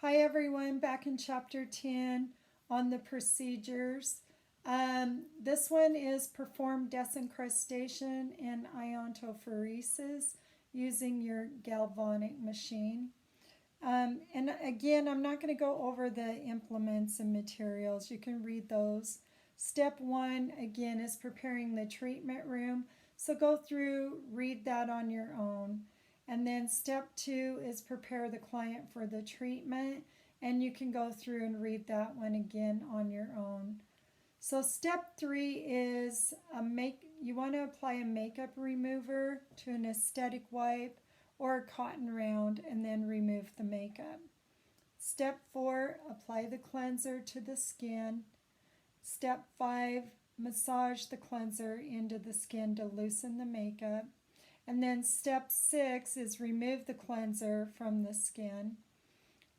Hi everyone, back in chapter 10 on the procedures. This one is perform desincrustation and iontophoresis using your galvanic machine. And again, I'm not going to go over the implements and materials. You can read those. Step 1, again, is preparing the treatment room. So go through, read that on your own. And then step 2 is prepare the client for the treatment. And you can go through and read that one again on your own. So step 3 is you want to apply a makeup remover to an aesthetic wipe or a cotton round and then remove the makeup. Step 4, apply the cleanser to the skin. Step 5, massage the cleanser into the skin to loosen the makeup. And then step 6 is remove the cleanser from the skin.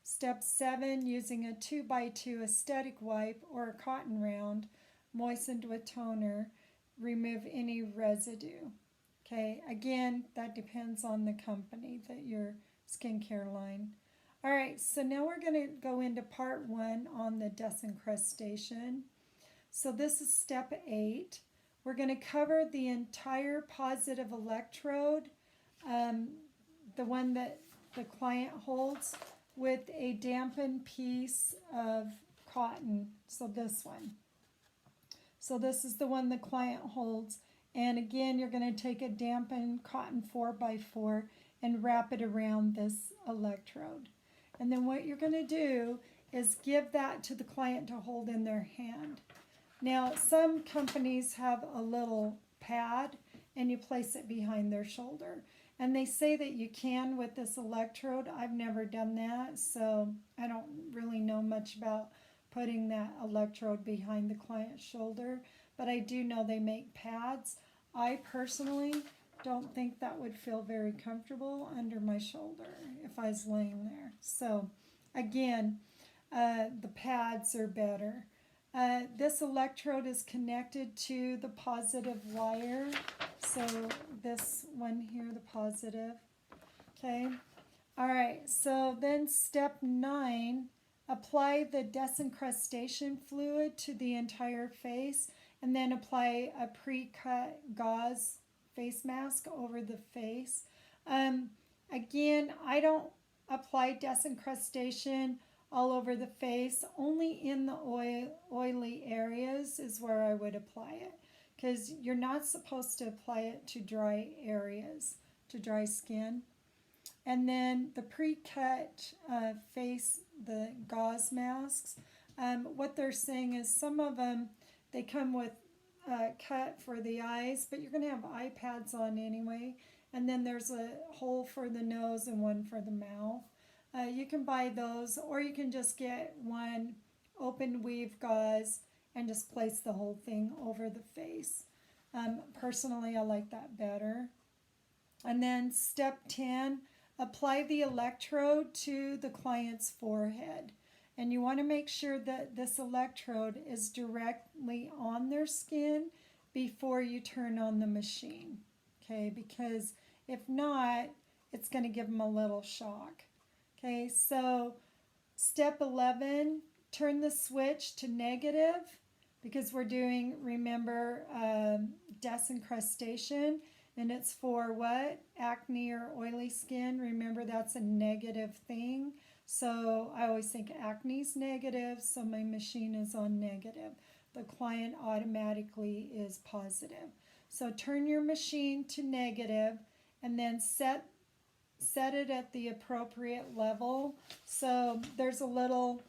Step 7, using a 2x2 aesthetic wipe or a cotton round moistened with toner, remove any residue. Okay, again, that depends on the company, your skincare line. All right, so now we're going to go into part 1 on the desincrustation. So this is step 8. We're going to cover the entire positive electrode, the one that the client holds, with a dampened piece of cotton. So this one. So this is the one the client holds. And again, you're going to take a dampened cotton 4x4 and wrap it around this electrode. And then what you're going to do is give that to the client to hold in their hand. Now, some companies have a little pad and you place it behind their shoulder. And they say that you can with this electrode. I've never done that, so I don't really know much about putting that electrode behind the client's shoulder. But I do know they make pads. I personally don't think that would feel very comfortable under my shoulder if I was laying there. So again, the pads are better. This electrode is connected to the positive wire. So this one here, the positive. Okay. All right. So then step 9, apply the desincrustation fluid to the entire face and then apply a pre-cut gauze face mask over the face. Again, I don't apply desincrustation all over the face. Only in the oily areas is where I would apply it, because you're not supposed to apply it to dry areas, to dry skin. And then the pre-cut face, the gauze masks, what they're saying is some of them, they come with cut for the eyes, but you're going to have eye pads on anyway. And then there's a hole for the nose and one for the mouth. You can buy those, or you can just get one open weave gauze and just place the whole thing over the face. Personally, I like that better. And then step 10, apply the electrode to the client's forehead. And you want to make sure that this electrode is directly on their skin before you turn on the machine. Okay, because if not, it's going to give them a little shock. Okay, so step 11, turn the switch to negative, because we're doing, remember, desincrustation, and it's for what? Acne or oily skin. Remember, that's a negative thing. So I always think acne's negative, so my machine is on negative. The client automatically is positive. So turn your machine to negative and then set it at the appropriate level. So there's a little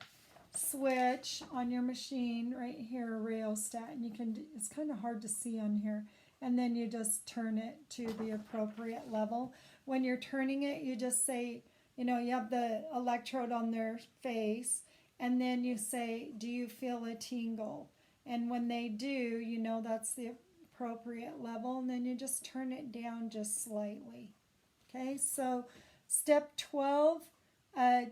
switch on your machine right here, a rheostat, and you can, it's kind of hard to see on here, and then you just turn it to the appropriate level. When you're turning it, you just say, you have the electrode on their face, and then you say, do you feel a tingle? And when they do, that's the appropriate level, and then you just turn it down just slightly. Okay, so step 12,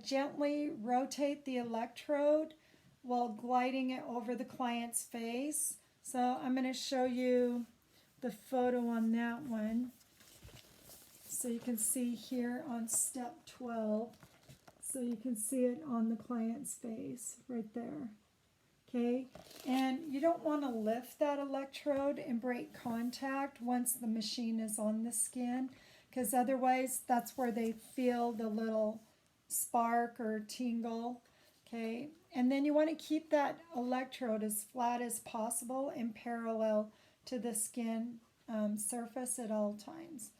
gently rotate the electrode while gliding it over the client's face. So I'm going to show you the photo on that one. So you can see here on step 12. So you can see it on the client's face right there. Okay, and you don't want to lift that electrode and break contact once the machine is on the skin, because otherwise that's where they feel the little spark or tingle. Okay, and then you want to keep that electrode as flat as possible and parallel to the skin surface at all times.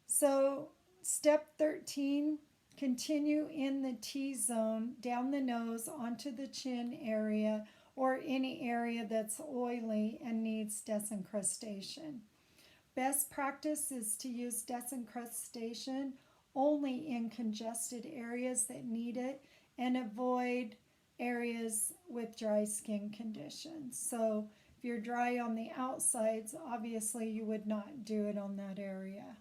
So step 13, continue in the T-zone down the nose onto the chin area or any area that's oily and needs desincrustation. Best practice is to use desincrustation only in congested areas that need it and avoid areas with dry skin conditions. So if you're dry on the outsides, obviously you would not do it on that area.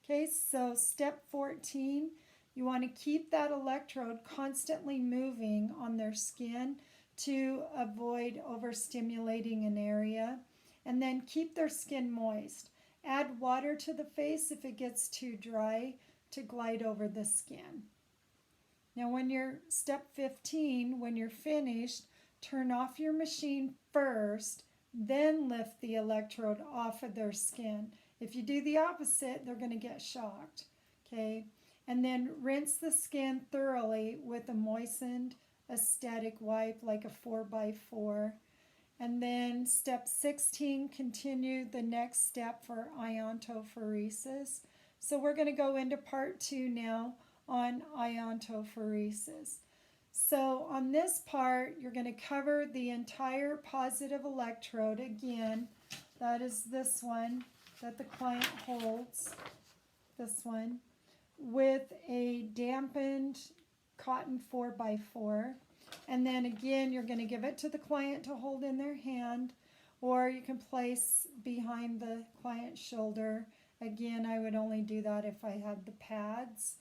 Okay, so step 14, you want to keep that electrode constantly moving on their skin to avoid overstimulating an area, and then keep their skin moist. Add water to the face if it gets too dry to glide over the skin. Now when you're step 15, when you're finished, turn off your machine first, then lift the electrode off of their skin. If you do the opposite, they're going to get shocked. Okay, and then rinse the skin thoroughly with a moistened aesthetic wipe like a 4x4. And then step 16, continue the next step for iontophoresis. So we're going to go into part 2 now on iontophoresis. So on this part, you're going to cover the entire positive electrode again. That is this one that the client holds, this one, with a dampened cotton 4x4. And then again, you're going to give it to the client to hold in their hand, or you can place behind the client's shoulder. Again, I would only do that if I had the pads.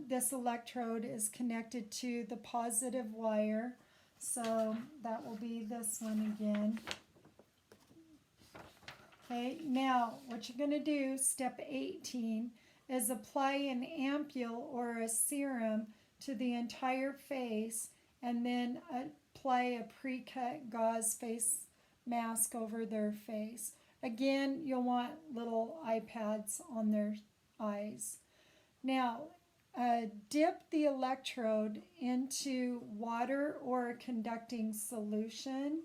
This electrode is connected to the positive wire, so that will be this one again. Okay, now what you're going to do, step 18, is apply an ampule or a serum to the entire face and then apply a pre-cut gauze face mask over their face. Again, you'll want little eye pads on their eyes. Now, dip the electrode into water or a conducting solution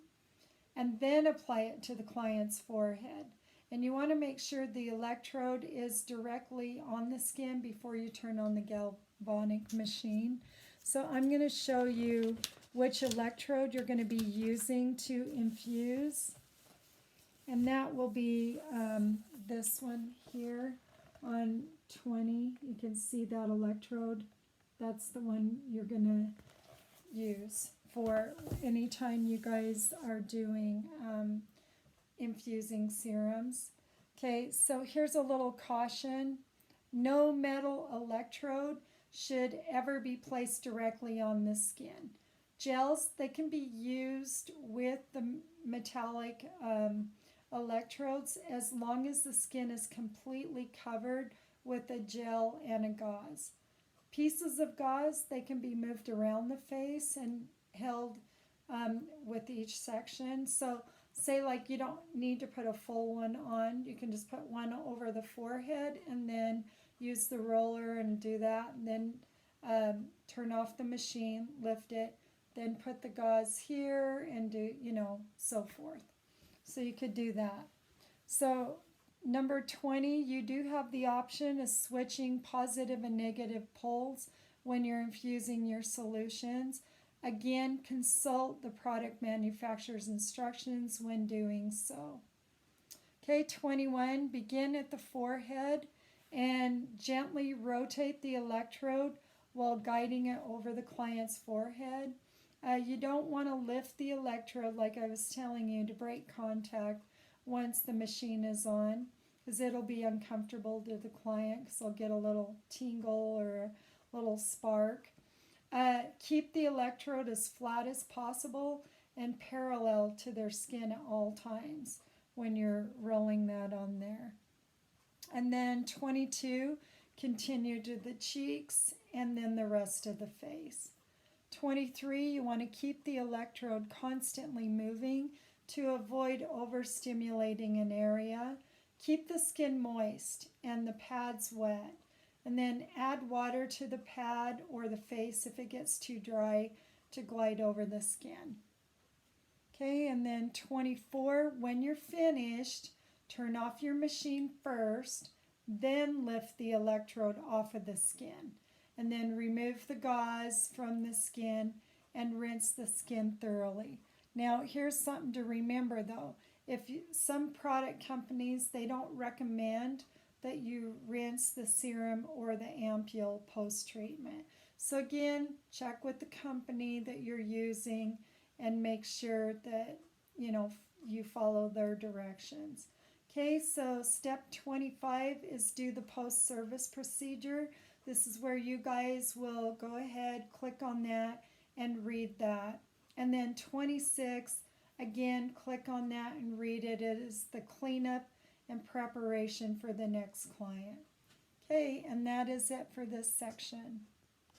and then apply it to the client's forehead. And you want to make sure the electrode is directly on the skin before you turn on the galvanic machine. So I'm going to show you which electrode you're going to be using to infuse. And that will be this one here on 20. You can see that electrode. That's the one you're going to use for any time you guys are doing infusing serums. Okay, so here's a little caution. No metal electrode should ever be placed directly on the skin. Gels, they can be used with the metallic electrodes as long as the skin is completely covered with a gel and a gauze. Pieces of gauze, they can be moved around the face and held with each section. So say like you don't need to put a full one on, you can just put one over the forehead and then use the roller and do that, and then turn off the machine, lift it, then put the gauze here and do, so forth. So you could do that. So number 20, you do have the option of switching positive and negative poles when you're infusing your solutions. Again, consult the product manufacturer's instructions when doing so. Okay, 21, begin at the forehead and gently rotate the electrode while guiding it over the client's forehead. You don't want to lift the electrode, like I was telling you, to break contact once the machine is on, because it'll be uncomfortable to the client because they'll get a little tingle or a little spark. Keep the electrode as flat as possible and parallel to their skin at all times when you're rolling that on there. And then 22, continue to the cheeks and then the rest of the face. 23, you want to keep the electrode constantly moving to avoid overstimulating an area. Keep the skin moist and the pads wet. And then add water to the pad or the face if it gets too dry to glide over the skin. Okay, and then 24, when you're finished, turn off your machine first, then lift the electrode off of the skin. And then remove the gauze from the skin and rinse the skin thoroughly. Now, here's something to remember though. Some product companies, they don't recommend that you rinse the serum or the ampule post-treatment. So again, check with the company that you're using and make sure that you follow their directions. Okay, so step 25 is do the post-service procedure. This is where you guys will go ahead, click on that, and read that. And then 26, again, click on that and read it. It is the cleanup and preparation for the next client. Okay, and that is it for this section.